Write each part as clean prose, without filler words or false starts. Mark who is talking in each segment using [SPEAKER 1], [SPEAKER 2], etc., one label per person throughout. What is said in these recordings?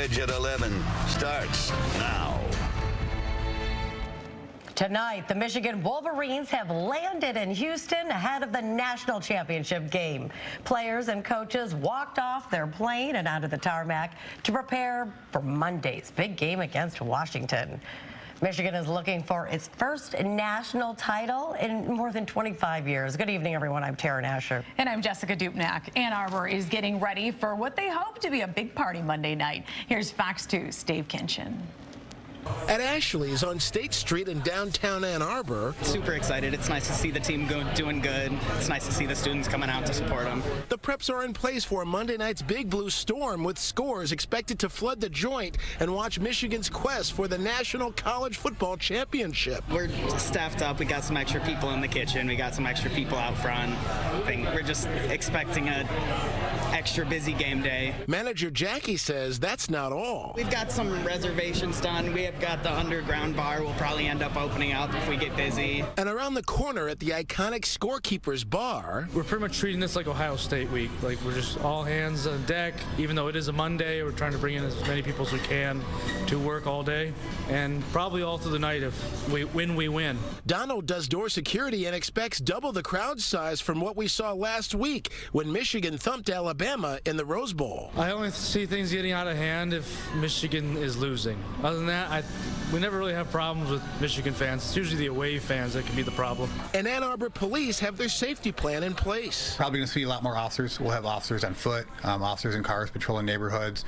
[SPEAKER 1] Edge at 11 starts now.
[SPEAKER 2] Tonight, the Michigan Wolverines have landed in Houston ahead of the national championship game. Players and coaches walked off their plane and onto the tarmac to prepare for Monday's big game against Washington. Michigan is looking for its first national title in more than 25 years. Good evening, everyone. I'm Taryn Asher.
[SPEAKER 3] And I'm Jessica Dupnack. Ann Arbor is getting ready for what they hope to be a big party Monday night. Here's Fox 2's Dave Kinchin.
[SPEAKER 4] At Ashley's on State Street in downtown Ann Arbor.
[SPEAKER 5] Super excited. It's nice to see the team doing good. It's nice to see the students coming out to support them.
[SPEAKER 4] The preps are in place for Monday night's Big Blue Storm, with scores expected to flood the joint and watch Michigan's quest for the National College Football Championship.
[SPEAKER 5] We're staffed up. We got some extra people in the kitchen. We got some extra people out front. We're just expecting a extra busy game day.
[SPEAKER 4] Manager Jackie says that's not all.
[SPEAKER 5] We've got some reservations done. We have got the underground bar. We'll probably end up opening up if we get busy.
[SPEAKER 4] And around the corner at the iconic Scorekeepers Bar,
[SPEAKER 6] we're pretty much treating this like Ohio State week. Like, we're just all hands on deck. Even though it is a Monday, we're trying to bring in as many people as we can to work all day and probably all through the night if we win.
[SPEAKER 4] Donald does door security and expects double the crowd size from what we saw last week when Michigan thumped Alabama in the Rose Bowl.
[SPEAKER 6] I only see things getting out of hand if Michigan is losing. Other than that, we never really have problems with Michigan fans. It's usually the away fans that can be the problem.
[SPEAKER 4] And Ann Arbor police have their safety plan in place.
[SPEAKER 7] Probably going to see a lot more officers. We'll have officers on foot, officers in cars patrolling neighborhoods.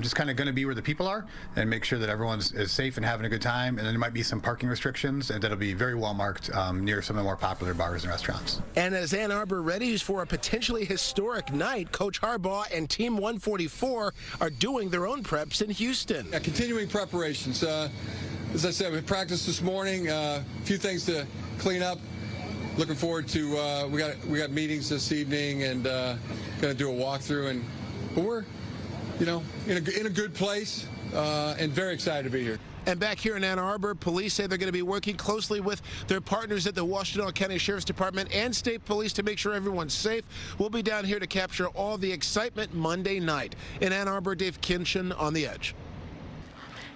[SPEAKER 7] Just kind of going to be where the people are and make sure that everyone's is safe and having a good time. And then there might be some parking restrictions, and that'll be very well marked near some of the more popular bars and restaurants.
[SPEAKER 4] And as Ann Arbor readies for a potentially historic night, Coach Harbaugh and Team 144 are doing their own preps in Houston.
[SPEAKER 8] Yeah, continuing preparations. As I said, we practiced this morning. A few things to clean up. Looking forward to we got meetings this evening and going to do a walkthrough. But we're in a good place and very excited to be here.
[SPEAKER 4] And back here in Ann Arbor, police say they're going to be working closely with their partners at the Washtenaw County Sheriff's Department and State Police to make sure everyone's safe. We'll be down here to capture all the excitement Monday night. In Ann Arbor, Dave Kinchin on The Edge.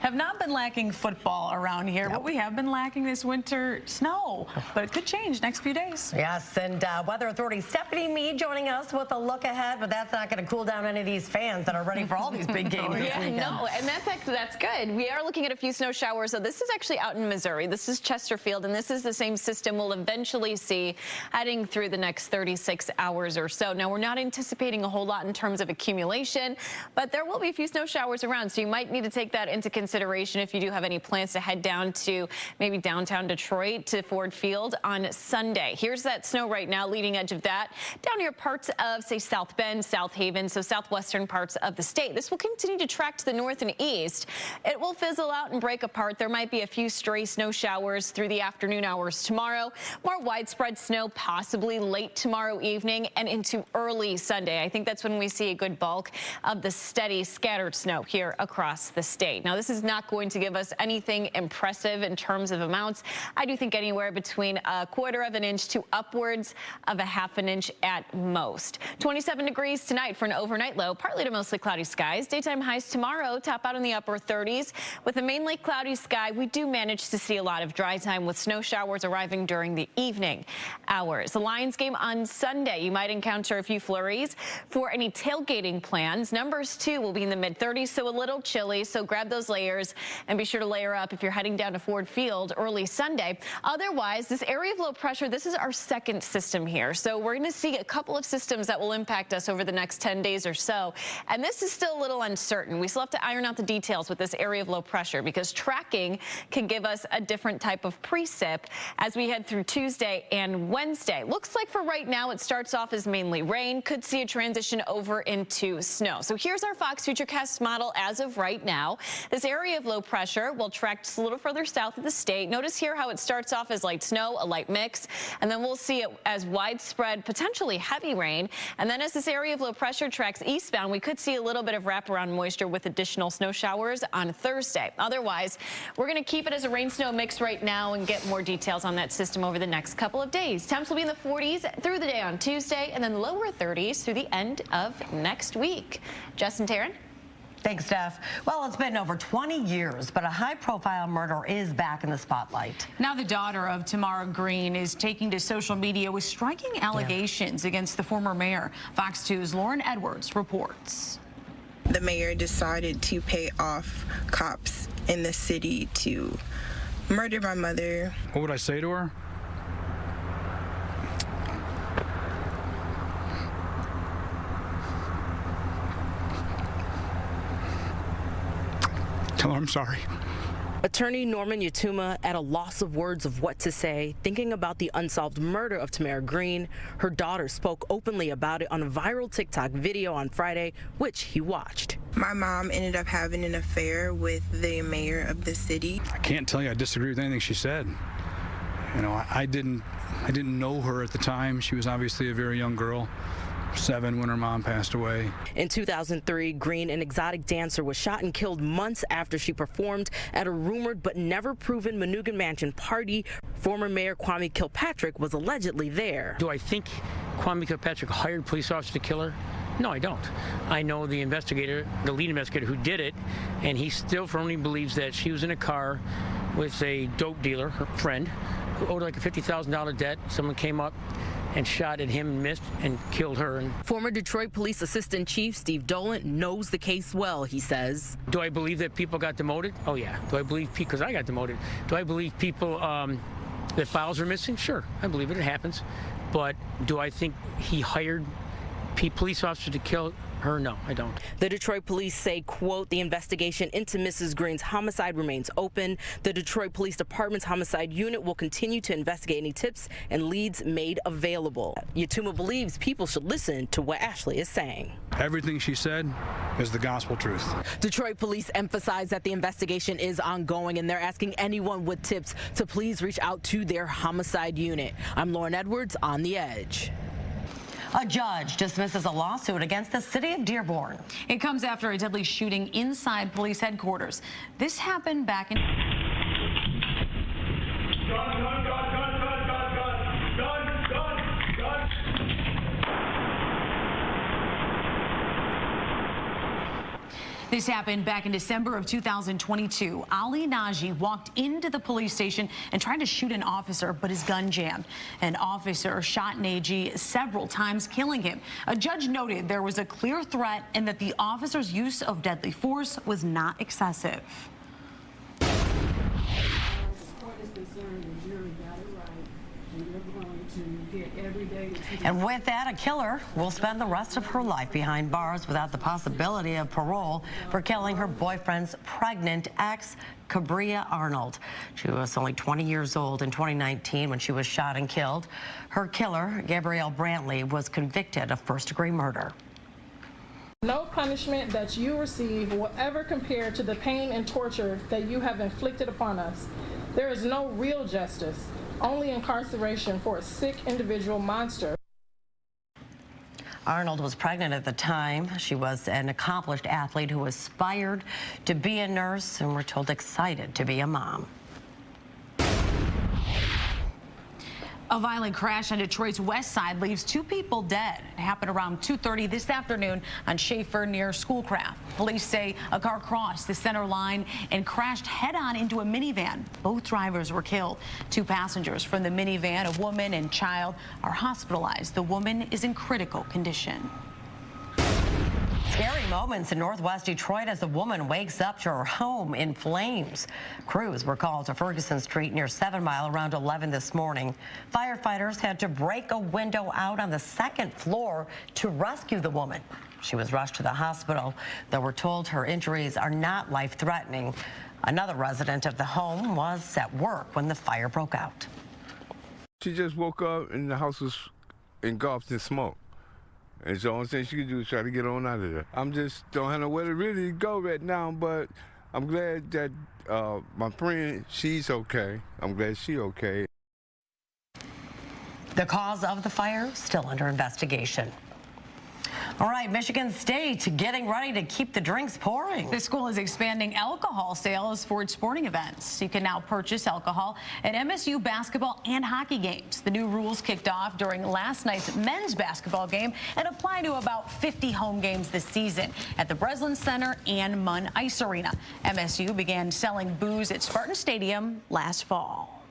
[SPEAKER 3] Have not been lacking football around here. What we have been lacking this winter, snow. But it could change next few days.
[SPEAKER 2] Yes, and Weather Authority Stephanie Mead joining us with a look ahead, but that's not going to cool down any of these fans that are ready for all these big games this weekend.
[SPEAKER 9] No, and that's good. We are looking at a few snow showers. So this is actually out in Missouri. This is Chesterfield, and this is the same system we'll eventually see heading through the next 36 hours or so. Now, we're not anticipating a whole lot in terms of accumulation, but there will be a few snow showers around, so you might need to take that into consideration if you do have any plans to head down to maybe downtown Detroit to Ford Field on Sunday. Here's that snow right now, leading edge of that. Down near parts of, say, South Bend, South Haven, so southwestern parts of the state. This will continue to track to the north and east. It will fizzle out and break apart. There might be a few stray snow showers through the afternoon hours tomorrow. More widespread snow possibly late tomorrow evening and into early Sunday. I think that's when we see a good bulk of the steady scattered snow here across the state. Now, this is not going to give us anything impressive in terms of amounts. I do think anywhere between 1/4 of an inch to upwards of a 1/2 inch at most. 27 degrees tonight for an overnight low, partly to mostly cloudy skies. Daytime highs tomorrow top out in the upper 30s. With a mainly cloudy sky, we do manage to see a lot of dry time with snow showers arriving during the evening hours. The Lions game on Sunday, you might encounter a few flurries. For any tailgating plans, numbers too will be in the mid-30s, so a little chilly, so grab those layers and be sure to layer up if you're heading down to Ford Field early Sunday. Otherwise, this area of low pressure, this is our second system here. So we're going to see a couple of systems that will impact us over the next 10 days or so. And this is still a little uncertain. We still have to iron out the details with this area of low pressure because tracking can give us a different type of precip as we head through Tuesday and Wednesday. Looks like for right now, it starts off as mainly rain. Could see a transition over into snow. So here's our Fox Futurecast model as of right now. This area of low pressure will track just a little further south of the state. Notice here how it starts off as light snow, a light mix, and then we'll see it as widespread, potentially heavy rain. And then as this area of low pressure tracks eastbound, we could see a little bit of wraparound moisture with additional snow showers on Thursday. Otherwise, we're going to keep it as a rain-snow mix right now and get more details on that system over the next couple of days. Temps will be in the 40s through the day on Tuesday and then lower 30s through the end of next week. Justin, Taryn?
[SPEAKER 2] Thanks, Steph. Well, it's been over 20 years, but a high-profile murder is back in the spotlight.
[SPEAKER 3] Now the daughter of Tamara Green is taking to social media with striking allegations against the former mayor. Fox 2's Lauren Edwards reports.
[SPEAKER 10] The mayor decided to pay off cops in the city to murder my mother.
[SPEAKER 11] What would I say to her? Tell her I'm sorry.
[SPEAKER 12] Attorney Norman Yatuma at a loss of words of what to say, thinking about the unsolved murder of Tamara Green. Her daughter spoke openly about it on a viral TikTok video on Friday, which he watched.
[SPEAKER 10] My mom ended up having an affair with the mayor of the city.
[SPEAKER 11] I can't tell you I disagree with anything she said. You know, I didn't know her at the time. She was obviously a very young girl. 7 when her mom passed away.
[SPEAKER 12] In 2003, Green, an exotic dancer, was shot and killed months after she performed at a rumored but never proven Manugan Mansion party. Former Mayor Kwame Kilpatrick was allegedly there.
[SPEAKER 13] Do I think Kwame Kilpatrick hired police officers to kill her? No, I don't. I know the investigator, the lead investigator who did it, and he still firmly believes that she was in a car with a dope dealer, her friend, who owed like a $50,000 debt. Someone came up and shot at him and missed and killed her.
[SPEAKER 12] Former Detroit Police Assistant Chief Steve Dolan knows the case well, he says.
[SPEAKER 13] Do I believe that people got demoted? Oh, yeah. Do I believe, because I got demoted, do I believe people, that files are missing? Sure, I believe it. It happens. But do I think he hired police officers to kill her? No, I don't.
[SPEAKER 12] The Detroit police say, quote, the investigation into Mrs. Green's homicide remains open. The Detroit Police Department's homicide unit will continue to investigate any tips and leads made available. Yatuma believes people should listen to what Ashley is saying.
[SPEAKER 11] Everything she said is the gospel truth.
[SPEAKER 12] Detroit police emphasize that the investigation is ongoing, and they're asking anyone with tips to please reach out to their homicide unit. I'm Lauren Edwards on The Edge.
[SPEAKER 2] A judge dismisses a lawsuit against the city of Dearborn.
[SPEAKER 3] It comes after a deadly shooting inside police headquarters. This happened back in... This happened back in December of 2022. Ali Naji walked into the police station and tried to shoot an officer, but his gun jammed. An officer shot Naji several times, killing him. A judge noted there was a clear threat and that the officer's use of deadly force was not excessive.
[SPEAKER 2] And with that, a killer will spend the rest of her life behind bars without the possibility of parole for killing her boyfriend's pregnant ex, Cabria Arnold. She was only 20 years old in 2019 when she was shot and killed. Her killer, Gabrielle Brantley, was convicted of first-degree murder.
[SPEAKER 14] No punishment that you receive will ever compare to the pain and torture that you have inflicted upon us. There is no real justice, only incarceration for a sick individual monster.
[SPEAKER 2] Arnold was pregnant at the time. She was an accomplished athlete who aspired to be a nurse and we're told excited to be a mom.
[SPEAKER 3] A violent crash on Detroit's west side leaves 2 people dead. It happened around 2:30 this afternoon on Schaefer near Schoolcraft. Police say a car crossed the center line and crashed head-on into a minivan. Both drivers were killed. 2 passengers from the minivan, a woman and child, are hospitalized. The woman is in critical condition.
[SPEAKER 2] Scary moments in northwest Detroit as a woman wakes up to her home in flames. Crews were called to Ferguson Street near 7 Mile around 11 this morning. Firefighters had to break a window out on the 2nd floor to rescue the woman. She was rushed to the hospital, though we're told her injuries are not life-threatening. Another resident of the home was at work when the fire broke out.
[SPEAKER 15] She just woke up and the house was engulfed in smoke. And so the only thing she could do is try to get on out of there. I'm just don't have nowhere to really go right now, but I'm glad that my friend, she's okay. I'm glad she's okay.
[SPEAKER 2] The cause of the fire still under investigation. All right, Michigan State getting ready to keep the drinks pouring.
[SPEAKER 3] The school is expanding alcohol sales for its sporting events. You can now purchase alcohol at MSU basketball and hockey games. The new rules kicked off during last night's men's basketball game and apply to about 50 home games this season at the Breslin Center and Munn Ice Arena. MSU began selling booze at Spartan Stadium last fall.